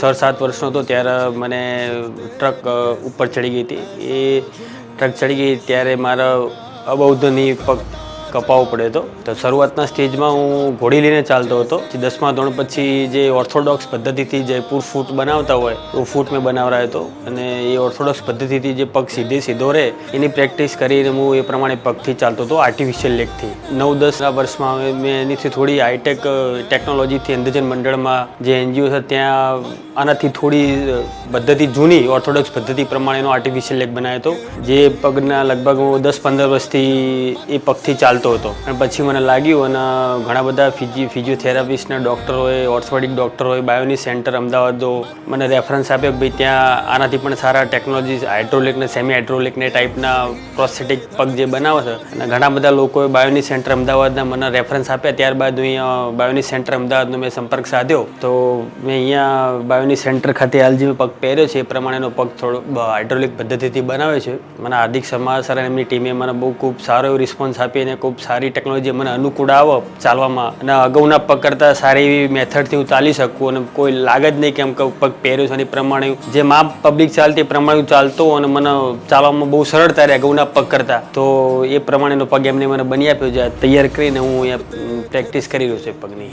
6-7 વર્ષનો હતો ત્યારે મને ટ્રક ઉપર ચડી ગઈ હતી. એ ટ્રક ચડી ગઈ ત્યારે મારા અબોધની પગ કપાવવો પડ્યો હતો. તો શરૂઆતના સ્ટેજમાં હું ઘોડી લઈને ચાલતો હતો. 10મા ધોરણ પછી જે ઓર્થોડોક્સ પદ્ધતિથી જયપુર ફૂટ બનાવતા હોય એ ફૂટ મેં બનાવરાયો હતો. અને એ ઓર્થોડોક્સ પદ્ધતિથી જે પગ સીધો રહે એની પ્રેક્ટિસ કરીને હું એ પ્રમાણે પગથી ચાલતો હતો, આર્ટિફિશિયલ લેગથી. 9-10 વર્ષમાં મેં એનીથી થોડી હાઈટેક ટેકનોલોજીથી અંધજન મંડળમાં જે NGO છે ત્યાં આનાથી થોડી પદ્ધતિ જૂની ઓર્થોડોક્સ પદ્ધતિ પ્રમાણેનો આર્ટિફિશિયલ લેગ બનાવ્યો હતો. જે પગના લગભગ હું 10-15 વર્ષથી એ પગથી ચાલતો હતો. અને પછી મને લાગ્યું અને ઘણા બધા ફિઝિયોથેરાપિસ્ટના ડૉક્ટરોએ, ઓર્થોપેડિક ડૉક્ટરોએ, બાયોની સેન્ટર અમદાવાદો મને રેફરન્સ આપ્યો કે ભાઈ ત્યાં આનાથી પણ સારા ટેકનોલોજી હાઇડ્રોલિક ને સેમી હાઇડ્રોલિક ને ટાઈપના પ્રોસ્થેટિક પગ જે બનાવે છે. અને ઘણા બધા લોકોએ બાયોની સેન્ટર અમદાવાદના મને રેફરન્સ આપ્યા. ત્યારબાદ અહીંયા બાયોની સેન્ટર અમદાવાદનો મેં સંપર્ક સાધ્યો. તો મેં અહીંયા બાયોની સેન્ટર ખાતે હાલ જે પગ પહેર્યો છે એ પ્રમાણેનો પગ થોડો હાઇડ્રોલિક પદ્ધતિથી બનાવે છે. મને હાર્દિક સમાચાર અને એમની ટીમે મને બહુ ખૂબ સારો એવો રિસ્પોન્સ આપી અને ખૂબ સારી ટેકનોલોજી મને અનુકૂળ આવે ચાલવામાં. અને અગાઉના પગ કરતાં સારી એવી મેથડથી હું ચાલી શકું અને કોઈ લાગે જ નહીં કેમ કે પગ પહેર્યો છે અને એ પ્રમાણે જેમ આ પબ્લિક ચાલતી એ પ્રમાણે હું ચાલતો અને મને ચાલવામાં બહુ સરળતા રહે અગાઉના પગ કરતાં. તો એ પ્રમાણેનો પગ એમને મને બની આપ્યો છે. તૈયાર કરીને હું અહીંયા પ્રેક્ટિસ કરી રહ્યો છું પગની.